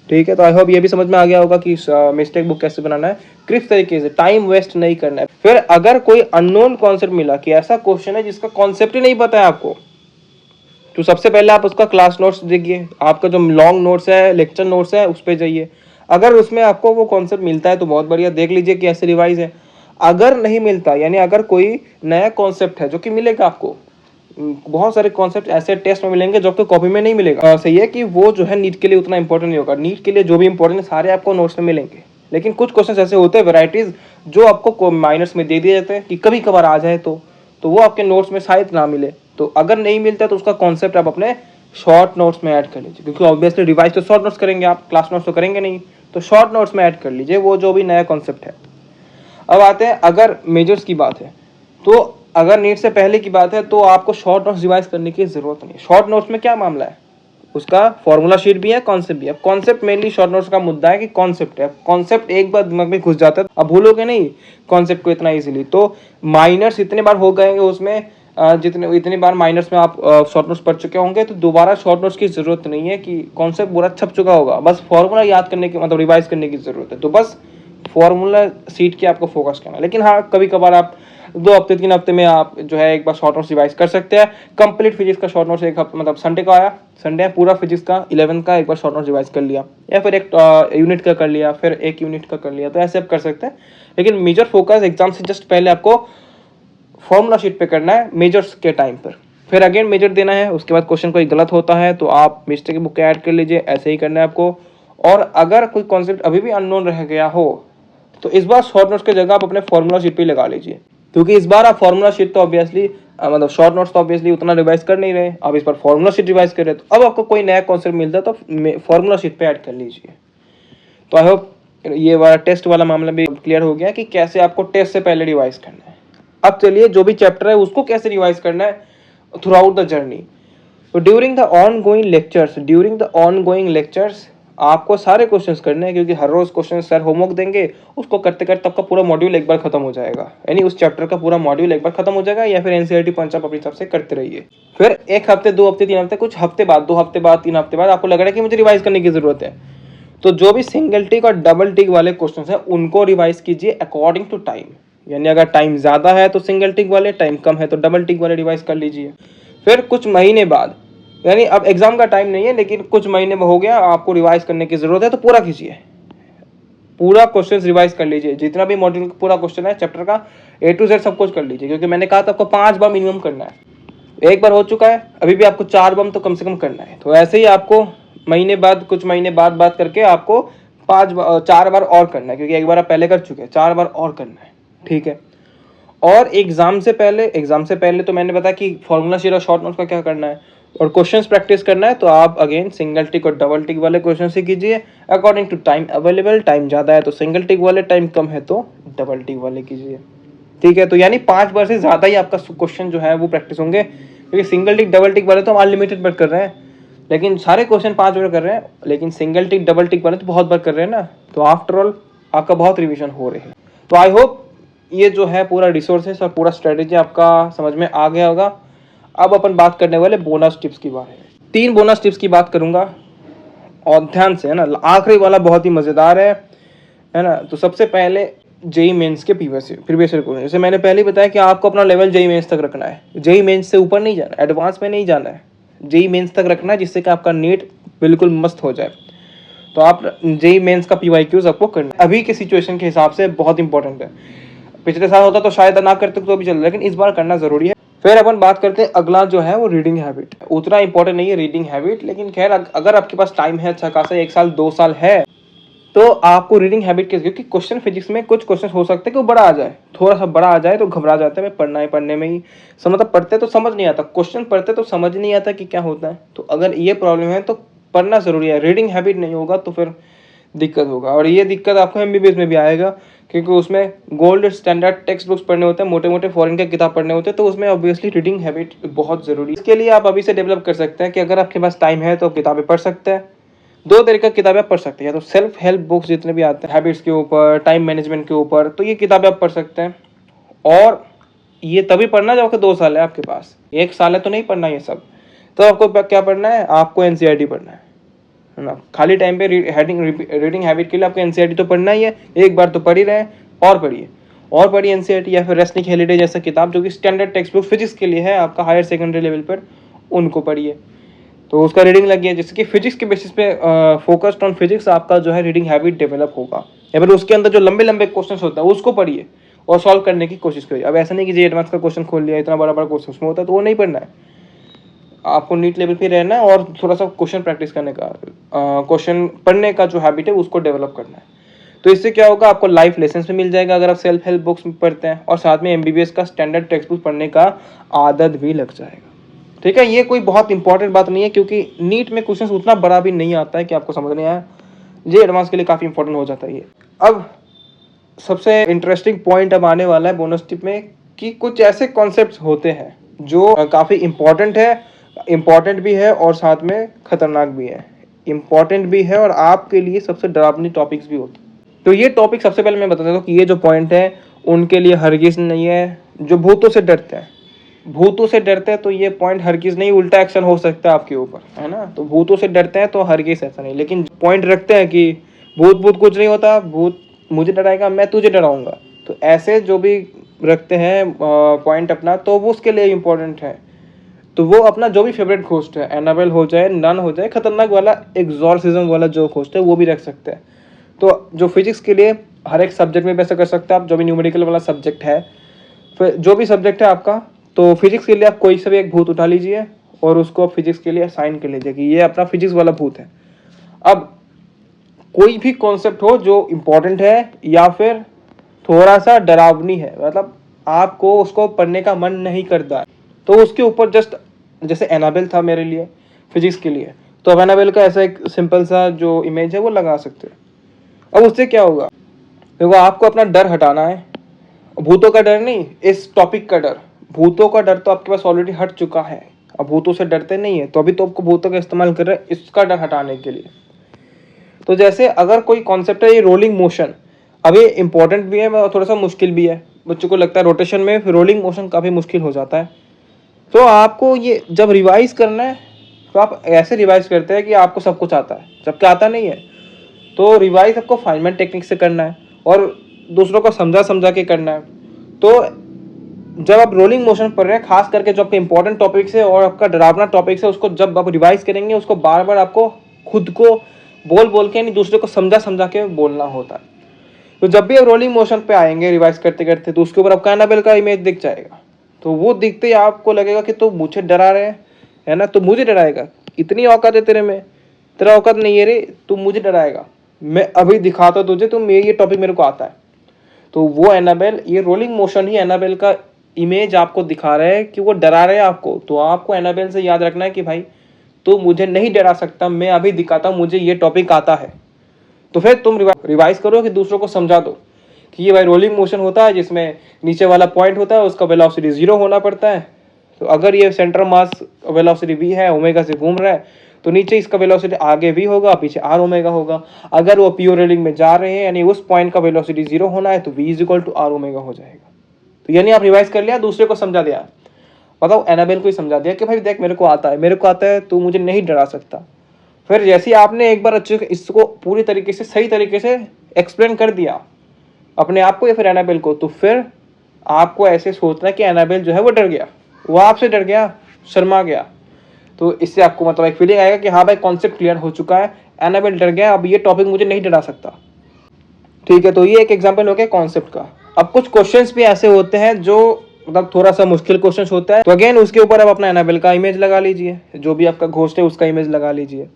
ठीक है। तो आई होप ये भी समझ में आ गया होगा कि मिस्टेक बुक कैसे बनाना है, क्रिस्प तरीके से, टाइम वेस्ट नहीं करना है। फिर अगर कोई अननोन कॉन्सेप्ट मिला कि ऐसा क्वेश्चन है जिसका कॉन्सेप्ट ही नहीं पता है आपको, तो सबसे पहले आप उसका क्लास नोट्स देखिए, आपका जो लॉन्ग नोट्स है, लेक्चर नोट्स है, उस पर जाइए। अगर उसमें आपको वो कॉन्सेप्ट मिलता है तो बहुत बढ़िया, देख लीजिए कि ऐसे रिवाइज है। अगर नहीं मिलता यानी अगर कोई नया कॉन्सेप्ट है जो कि मिलेगा आपको, बहुत सारे कॉन्सेप्ट ऐसे टेस्ट में मिलेंगे जो आपको कॉपी में नहीं मिलेगा। सही है कि वो जो है नीट के लिए उतना इंपॉर्टेंट नहीं होगा, नीट के लिए जो भी इंपॉर्टेंट है सारे आपको नोट्स में मिलेंगे, लेकिन कुछ क्वेश्चन ऐसे होते हैं वैरायटीज जो आपको माइनर्स में दे दिए जाते हैं कि कभी कभार आ जाए तो वो आपके नोट्स में शायद ना मिले। तो अगर नहीं मिलता तो उसका कॉन्सेप्ट आप अपने शॉर्ट नोट्स में ऐड कर लीजिए, क्योंकि ऑब्वियसली रिवाइज तो शॉर्ट नोट्स करेंगे आप, क्लास नोट्स तो करेंगे नहीं, तो शॉर्ट नोट्स में ऐड कर लीजिए वो जो भी नया कॉन्सेप्ट है। अब आते हैं अगर मेजर्स की बात है, तो अगर नीट से पहले की बात है तो आपको शॉर्ट नोट्स रिवाइज करने की जरूरत नहीं। शॉर्ट नोट्स में क्या मामला है, उसका फॉर्मूला शीट भी है, कॉन्सेप्ट भी है। कॉन्सेप्ट मेनली शॉर्ट नोट्स का मुद्दा है कि कॉन्सेप्ट है, कॉन्सेप्ट एक बार दिमाग में घुस जाता है अब भूलोगे नहीं कॉन्सेप्ट को इतना इजीली। तो माइनर्स इतने बार हो गए उसमें, इतनी बार माइनर्स में आप शॉर्ट नोट्स पढ़ चुके होंगे तो दोबारा शॉर्ट नोट्स की जरूरत नहीं है कि कॉन्सेप्ट पूरा छप चुका होगा, बस फॉर्मूला याद करने की मतलब रिवाइज करने की जरूरत है। तो बस फॉर्मूला सीट की आपको फोकस करना है। लेकिन हाँ, कभी कभार आप 2 हफ्ते 3 हफ्ते में आप जो है एक बार शॉर्ट नोट्स रिवाइज कर सकते हैं। कंप्लीट फिजिक्स का शॉर्ट नोट्स एक हफ्ते मतलब संडे का आया, संडे पूरा फिजिक्स का 11 का एक बार शॉर्ट नोट्स रिवाइज कर लिया, या फिर एक यूनिट का कर लिया, फिर एक यूनिट का कर लिया, तो ऐसे आप कर सकते हैं। लेकिन मेजर फोकस एग्जाम से जस्ट पहले आपको फॉर्मूला शीट पे करना है मेजर्स के टाइम पर, फिर अगेन मेजर देना है। उसके बाद क्वेश्चन कोई गलत होता है तो आप मिस्टेक बुक ऐड कर लीजिए, ऐसे ही करना है आपको। और अगर कोई कॉन्सेप्ट अभी भी अननोन रह गया हो तो इस बार शॉर्ट नोट्स की जगह आप अपने फॉर्मूला शीट पे लगा लीजिए, क्योंकि इस बार आप फॉर्मूला शीट तो ऑब्वियसली मतलब शॉर्ट नोट्स तो ऑब्वियसली उतना रिवाइज कर नहीं रहे, आप इस पर फॉर्मूला शीट रिवाइज कर रहे, तो अब आपको कोई नया कॉन्सेप्ट मिलता है तो फॉर्मूला शीट पे ऐड कर लीजिए। तो आई होप ये वाला टेस्ट वाला मामला भी क्लियर हो गया कि कैसे आपको टेस्ट से पहले रिवाइज करना है। अब चलिए जो भी चैप्टर है उसको कैसे रिवाइज करना है थ्रू आउट द जर्नी। तो ड्यूरिंग द ऑनगोइंग लेक्चर्स आपको सारे क्वेश्चंस करने हैं, क्योंकि हर रोज क्वेश्चन सर होमवर्क देंगे, उसको करते करते आपका पूरा मॉड्यूल एक बार खत्म हो जाएगा, यानी उस चैप्टर का पूरा मॉड्यूल एक बार खत्म हो जाएगा। या फिर एनसीईआरटी पंच आप अपनी तरफ से करते रहिए। फिर एक हफ्ते, 2 हफ्ते, 3 हफ्ते, कुछ हफ्ते बाद, 2 हफ्ते बाद, 3 हफ्ते बाद आपको लग रहा है कि मुझे रिवाइज करने की जरूरत है, तो जो भी सिंगल टिक और डबल टिक वाले क्वेश्चंस हैं उनको रिवाइज कीजिए अकॉर्डिंग टू टाइम। यानी अगर टाइम ज्यादा है तो सिंगल टिक वाले, टाइम कम है तो डबल टिक वाले रिवाइज कर लीजिए। फिर कुछ महीने बाद, यानी अब एग्जाम का टाइम नहीं है लेकिन कुछ महीने में हो गया, आपको रिवाइज करने की जरूरत है तो पूरा कीजिए, पूरा क्वेश्चन रिवाइज कर लीजिए। जितना भी मॉड्यूल पूरा क्वेश्चन है चैप्टर का A to Z सब कुछ कर लीजिए, क्योंकि मैंने कहा था आपको 5 बार मिनिमम करना है। एक बार हो चुका है, अभी भी आपको 4 बार तो कम से कम करना है। तो ऐसे ही आपको महीने बाद, कुछ महीने बाद बात करके आपको 4 बार और करना है, क्योंकि एक बार आप पहले कर चुके हैं, 4 बार और करना है, ठीक है। और एग्जाम से पहले तो मैंने बताया कि फॉर्मूला शीट और शॉर्ट नोट्स का क्या करना है, और क्वेश्चंस प्रैक्टिस करना है। तो आप अगेन सिंगल टिक और डबल टिक वाले क्वेश्चन से कीजिए according to time available. Time ज़्यादा है तो सिंगल टिक वाले, टाइम कम है तो डबल टिक वाले कीजिए, ठीक है। तो यानी 5 बार से ज़्यादा ही आपका क्वेश्चन जो है वो प्रैक्टिस होंगे, क्योंकि सिंगल टिक डबल टिक वाले तो हम अनलिमिटेड बार कर रहे हैं, लेकिन सारे क्वेश्चन 5 बार कर रहे हैं, लेकिन सिंगल टिक डबल टिक वाले तो बहुत बार कर रहे हैं ना। तो आफ्टर ऑल आपका बहुत रिविजन हो रहे हैं। तो आई होप ये जो है पूरा रिसोर्सेस और पूरा स्ट्रेटेजी आपका समझ में आ गया होगा। अब अपन बात करने वाले बोनस टिप्स की बारे में। 3 बोनस टिप्स की बात करूंगा और ध्यान से, है ना। आखिरी वाला बहुत ही मजेदार है ना। तो सबसे पहले जेई मेंस के प्रीवियस क्वेश्चन, जैसे मैंने पहले ही बताया कि आपको अपना लेवल जेई मेंस तक रखना है, जेई मेंस से ऊपर नहीं जाना, एडवांस में नहीं जाना है, जेई मेंस तक रखना है, जिससे कि आपका नीट बिल्कुल मस्त हो जाए। तो आप जेई मेंस का PYQs आपको करना है, अभी के सिचुएशन के हिसाब से बहुत इंपॉर्टेंट है। पिछले साल होता तो शायद ना करते तो भी चल, लेकिन इस बार करना जरूरी है। फिर अपन बात करते हैं अगला जो है वो रीडिंग हैबिट। उतना इंपॉर्टेंट नहीं है रीडिंग हैबिट, लेकिन खैर अगर आपके पास टाइम है अच्छा खासा, 1 साल 2 साल है, तो आपको रीडिंग हैबिट के, क्योंकि क्वेश्चन फिजिक्स में कुछ क्वेश्चन हो सकते हैं कि वो बड़ा आ जाए, थोड़ा सा बड़ा आ जाए तो घबरा जाते हैं, पढ़ना है, पढ़ने में ही मतलब पढ़ते तो समझ नहीं आता, क्वेश्चन पढ़ते तो समझ नहीं आता कि क्या होता है। तो अगर ये प्रॉब्लम है तो पढ़ना जरूरी है। रीडिंग हैबिट नहीं होगा तो फिर दिक्कत होगा, और ये दिक्कत आपको MBBS में भी आएगा, क्योंकि उसमें गोल्ड स्टैंडर्ड टेक्स्ट बुक्स पढ़ने होते हैं, मोटे मोटे फॉरेन के किताब पढ़ने होते हैं, तो उसमें ऑब्वियसली रीडिंग हैबिट बहुत जरूरी है। इसके लिए आप अभी से डेवलप कर सकते हैं कि अगर आपके पास टाइम है तो किताबें पढ़ सकते हैं। 2 तरीके की किताबें पढ़ सकते हैं, या तो सेल्फ हेल्प बुक्स जितने भी आते हैं हैबिट्स के ऊपर, टाइम मैनेजमेंट के ऊपर, तो ये किताबें आप पढ़ सकते हैं। और ये तभी पढ़ना जब 2 साल है आपके पास, 1 साल है तो नहीं पढ़ना ये सब। तो आपको क्या पढ़ना है, आपको NCERT पढ़ना है ना। खाली टाइम पे रीडिंग हैबिट के लिए आपको NCERT तो पढ़ना ही है, एक बार तो पढ़ ही रहे हैं, और पढ़िए NCERT, या फिर रेस्निक हेलिडे जैसा किताब जो कि स्टैंडर्ड टेक्स्ट बुक फिजिक्स के लिए है आपका हायर सेकेंडरी लेवल पर, उनको पढ़िए। तो उसका रीडिंग लगिए, जिससे कि फिजिक्स के बेसिस पे फोकस्ड ऑन फिजिक्स आपका जो है रीडिंग हैबिट डेवलप होगा। या फिर उसके अंदर जो लंबे लंबे क्वेश्चन होता है उसको पढ़िए और सॉल्व करने की कोशिश करिए। अब ऐसा नहीं कि जे एडवांस का क्वेश्चन खोल लिया, इतना बड़ा बड़ा क्वेश्चन उसमें होता है तो वो नहीं पढ़ना है, आपको नीट लेवल पे रहना है और थोड़ा सा क्वेश्चन प्रैक्टिस करने का, क्वेश्चन पढ़ने का जो हैबिट है उसको डेवलप करना है। तो इससे क्या होगा, आपको लाइफ लेसन भी मिल जाएगा अगर आप सेल्फ हेल्प बुक्स पढ़ते हैं, और साथ में MBBS का स्टैंडर्ड टेक्स्ट बुक पढ़ने का आदत भी लग जाएगा, ठीक है। ये कोई बहुत इंपॉर्टेंट बात नहीं है, क्योंकि नीट में क्वेश्चन उतना बड़ा भी नहीं आता है कि आपको समझ नहीं आया, ये एडवांस के लिए काफ़ी इंपॉर्टेंट हो जाता है ये। अब सबसे इंटरेस्टिंग पॉइंट अब आने वाला है बोनस टिप में, कि कुछ ऐसे कॉन्सेप्ट्स होते हैं जो काफ़ी इम्पॉर्टेंट भी है और साथ में खतरनाक भी है, इम्पॉर्टेंट भी है और आपके लिए सबसे डरावनी टॉपिक्स भी होते हैं। तो ये टॉपिक सबसे पहले मैं बता देता हूँ कि ये जो पॉइंट है उनके लिए हरगिज़ नहीं है। जो भूतों से डरते हैं तो ये पॉइंट हरगिज़ नहीं, उल्टा एक्शन हो सकता है आपके ऊपर, है ना। तो भूतों से डरते हैं तो हरगिज़ ऐसा नहीं, लेकिन पॉइंट रखते हैं कि भूत कुछ नहीं होता, भूत मुझे डराएगा मैं तुझे डराऊंगा, तो ऐसे जो भी रखते हैं पॉइंट अपना, तो वो उसके लिए इम्पोर्टेंट है। तो वो अपना जो भी फेवरेट घोस्ट है, एनाबेल हो जाए, नन हो जाए, खतरनाक वाला एग्जॉर्सिज्म वाला जो घोस्ट है वो भी रख सकते हैं। तो जो फिजिक्स के लिए हर एक सब्जेक्ट में वैसा कर सकते हैं आप, जो भी न्यूमेरिकल वाला सब्जेक्ट है, फिर जो भी सब्जेक्ट है आपका, तो फिजिक्स के लिए आप कोई सा भी एक भूत उठा लीजिए और उसको फिजिक्स के लिए असाइन कर लीजिए कि ये अपना फिजिक्स वाला भूत है। अब कोई भी कॉन्सेप्ट हो जो इम्पोर्टेंट है या फिर थोड़ा सा डरावनी है, मतलब आपको उसको पढ़ने का मन नहीं करता है, तो उसके ऊपर जस्ट जैसे एनाबेल था मेरे लिए फिजिक्स के लिए, तो अब एनाबेल का ऐसा एक सिंपल सा जो इमेज है वो लगा सकते हैं। अब उससे क्या होगा, देखो आपको अपना डर हटाना है, भूतों का डर नहीं, इस टॉपिक का डर। भूतों का डर तो आपके पास ऑलरेडी हट चुका है, अब भूतों से डरते नहीं है, तो अभी तो आपको भूतों का इस्तेमाल कर रहे हैं इसका डर हटाने के लिए। तो जैसे अगर कोई कॉन्सेप्ट है ये रोलिंग मोशन, अब ये इंपॉर्टेंट भी है और थोड़ा सा मुश्किल भी है। बच्चों को लगता है रोटेशन में रोलिंग मोशन काफ़ी मुश्किल हो जाता है, तो आपको ये जब रिवाइज करना है तो आप ऐसे रिवाइज करते हैं कि आपको सब कुछ आता है, जबकि आता नहीं है। तो रिवाइज आपको फाइनमैन टेक्निक से करना है और दूसरों को समझा समझा के करना है। तो जब आप रोलिंग मोशन पढ़ रहे हैं, खास करके जो आपके इंपॉर्टेंट टॉपिक्स है और आपका डरावना टॉपिक्स है, उसको जब आप रिवाइज करेंगे उसको बार बार आपको खुद को बोल बोल के, यानी दूसरे को समझा समझा के बोलना होता है। तो जब भी आप रोलिंग मोशन पे आएंगे रिवाइज करते करते, तो उसके ऊपर आपका एनाबेल का इमेज दिख जाएगा। तो वो दिखते ही आपको लगेगा कि तो मुझे डरा रहे हैं, है ना, तो मुझे डराएगा, इतनी औकात है तेरे में, तेरा औकात नहीं है रे, तू मुझे डराएगा, मैं अभी दिखाता हूँ तुझे, तुम ये टॉपिक मेरे को आता है। तो वो एनाबेल, ये रोलिंग मोशन ही एनाबेल का इमेज आपको दिखा रहे हैं कि वो डरा रहे हैं आपको। तो आपको एनाबेल से याद रखना है कि भाई तू मुझे नहीं डरा सकता, मैं अभी दिखाता हूँ, मुझे ये टॉपिक आता है। तो फिर तुम रिवाइज करो कि दूसरों को समझा दो कि ये भाई रोलिंग मोशन होता है, जिसमें नीचे वाला पॉइंट होता है उसका वेलोसिटी 0 होना पड़ता है। तो अगर ये सेंटर मास वेलोसिटी v है, ओमेगा से घूम रहा है, तो नीचे इसका वेलोसिटी आगे v होगा, पीछे r ओमेगा होगा। अगर वो प्योर रेलिंग में जा रहे हैं, यानी उस पॉइंट का वेलोसिटी 0 होना है, तो v is equal to r omega हो जाएगा। तो यानी आप रिवाइज कर लिया, दूसरे को समझा दिया, बताओ एनाबेल को ही समझा दिया कि भाई देख मेरे को आता है, मेरे को आता है, तू मुझे नहीं डरा सकता। फिर जैसे ही आपने एक बार अच्छे इसको पूरी तरीके से सही तरीके से एक्सप्लेन कर दिया अपने आप को या फिर एनाबेल को, तो फिर आपको ऐसे सोचना है कि एनाबेल जो है वो डर गया, वो आपसे डर गया, शर्मा गया। तो इससे आपको मतलब एक फीलिंग आएगा कि हाँ भाई कॉन्सेप्ट क्लियर हो चुका है, एनाबेल डर गया, अब ये टॉपिक मुझे नहीं डरा सकता। ठीक है, तो ये एक एग्जाम्पल हो गया कॉन्सेप्ट का। अब कुछ क्वेश्चंस भी ऐसे होते हैं जो मतलब थोड़ा सा मुश्किल क्वेश्चंस होता है, तो अगेन उसके ऊपर आप अपना एनाबेल का इमेज लगा लीजिए, जो भी आपका घोस्ट है उसका इमेज लगा लीजिए।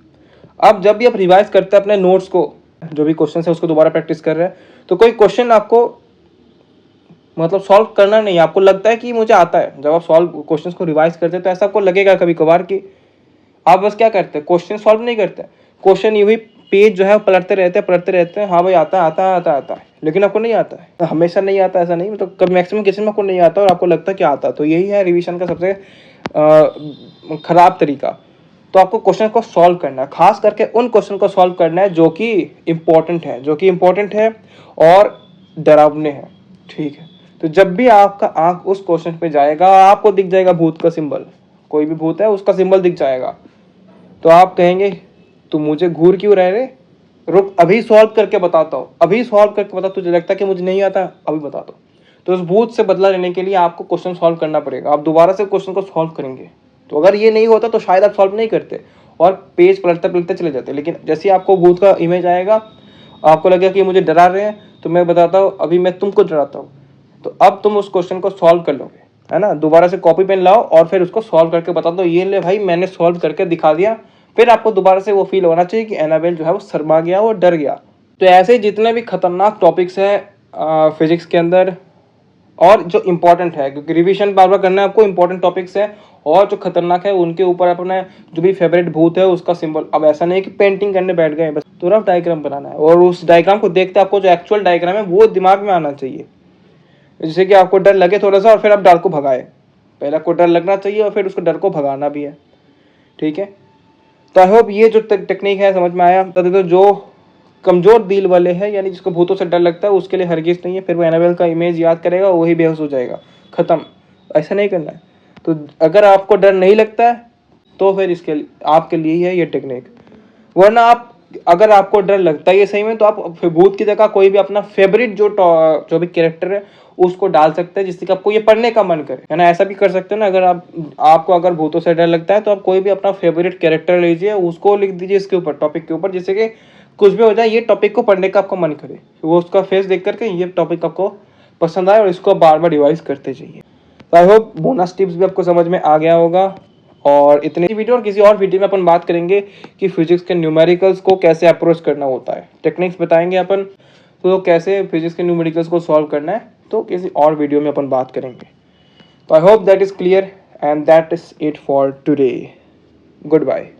अब जब भी आप रिवाइज करते हैं अपने नोट्स को, जो भी क्वेश्चन है उसको दोबारा प्रैक्टिस कर रहे हैं, तो कोई क्वेश्चन आपको मतलब सॉल्व करना नहीं, आपको लगता है कि मुझे आता है, जब आप सॉल्व क्वेश्चंस को रिवाइज करते हैं तो ऐसा आपको लगेगा कभी कभार कि आप बस क्या करते हैं, क्वेश्चन सॉल्व नहीं करते, क्वेश्चन यूं ही पेज जो है पलटते रहते हैं, हाँ भाई आता है, लेकिन आपको नहीं आता है, हमेशा नहीं आता ऐसा नहीं, मतलब कभी मैक्सिमम केसेस में आपको नहीं आता और आपको लगता है कि आता। तो यही है रिविजन का सबसे खराब तरीका। तो आपको क्वेश्चन को सॉल्व करना है, खास करके उन क्वेश्चन को सॉल्व करना है जो कि इम्पोर्टेंट है और डरावने हैं। ठीक है, तो जब भी आपका आंख उस क्वेश्चन पे जाएगा, आपको दिख जाएगा भूत का सिंबल, कोई भी भूत है उसका सिंबल दिख जाएगा, तो आप कहेंगे तू मुझे घूर क्यों रहे रे, रुक अभी सॉल्व करके बताता हूँ, अभी सॉल्व करके बता, तुझे लगता है कि मुझे नहीं आता, अभी बता दो। तो उस भूत से बदला लेने के लिए आपको क्वेश्चन सॉल्व करना पड़ेगा, आप दोबारा से क्वेश्चन को सॉल्व करेंगे। तो अगर ये नहीं होता तो शायद आप सॉल्व नहीं करते और पेज पलटते चले जाते, लेकिन जैसे आपको भूत का इमेज आएगा, आपको लगेगा कि मुझे डरा रहे हैं, तो मैं बताता हूँ अभी मैं तुमको डराता हूँ, तो अब तुम उस क्वेश्चन को सॉल्व कर लोगे, है ना। दोबारा से कॉपी पेन लाओ और फिर उसको सॉल्व करके बता दो, ये ले भाई मैंने सॉल्व करके दिखा दिया। फिर आपको दोबारा से वो फील होना चाहिए कि एनाबेल जो है वो शर्मा गया, वो डर गया। तो ऐसे जितने भी खतरनाक टॉपिक्स हैं फिजिक्स के अंदर और जो इम्पोर्टेंट है, क्योंकि रिवीजन बार बार करना है आपको, इंपॉर्टेंट टॉपिक्स है और जो खतरनाक है उनके ऊपर अपने जो भी फेवरेट भूत है उसका सिंबल। अब ऐसा नहीं कि पेंटिंग करने बैठ गए, बस तो रफ डायग्राम बनाना है और उस डायग्राम को देखते आपको जो एक्चुअल डायग्राम है वो दिमाग में आना चाहिए, जैसे कि आपको डर लगे थोड़ा सा और फिर आप डर को भगाए। पहले आपको डर लगना चाहिए और फिर उसको डर को भगाना भी है। ठीक है, तो आई होप ये जो टेक्निक है समझ में आया। तो जो कमजोर दिल वाले हैं, यानी जिसको भूतों से डर लगता है, उसके लिए हरगिज नहीं है, फिर वो एनाबेल का इमेज याद करेगा वही बेहोश हो जाएगा, खत्म। ऐसा नहीं करना है। तो अगर आपको डर नहीं लगता है तो फिर इसके आपके लिए ही है ये टेक्निक, वरना आप अगर आपको डर लगता है ये सही में, तो आप भूत की जगह कोई भी अपना फेवरेट जो भी कैरेक्टर है उसको डाल सकते हैं, जिससे कि आपको ये पढ़ने का मन करे, है ना। ऐसा भी कर सकते हैं ना, अगर आपको अगर भूतों से डर लगता है तो आप कोई भी अपना फेवरेट कैरेक्टर लीजिए, उसको लिख दीजिए इसके ऊपर, टॉपिक के ऊपर, जिससे कि कुछ भी हो जाए ये टॉपिक को पढ़ने का आपको मन करे, वो उसका फेस देख करके ये टॉपिक आपको पसंद आए और इसको बार बार रिवाइज करते जाइए। तो आई होप बोनस टिप्स भी आपको समझ में आ गया होगा। और इतनी वीडियो और किसी और वीडियो में अपन बात करेंगे कि फिजिक्स के न्यूमेरिकल्स को कैसे अप्रोच करना होता है, टेक्निक्स बताएंगे अपन, तो कैसे फिजिक्स के न्यूमेरिकल्स को सॉल्व करना है, तो किसी और वीडियो में अपन बात करेंगे। तो I hope that is clear And that is it for today. Goodbye.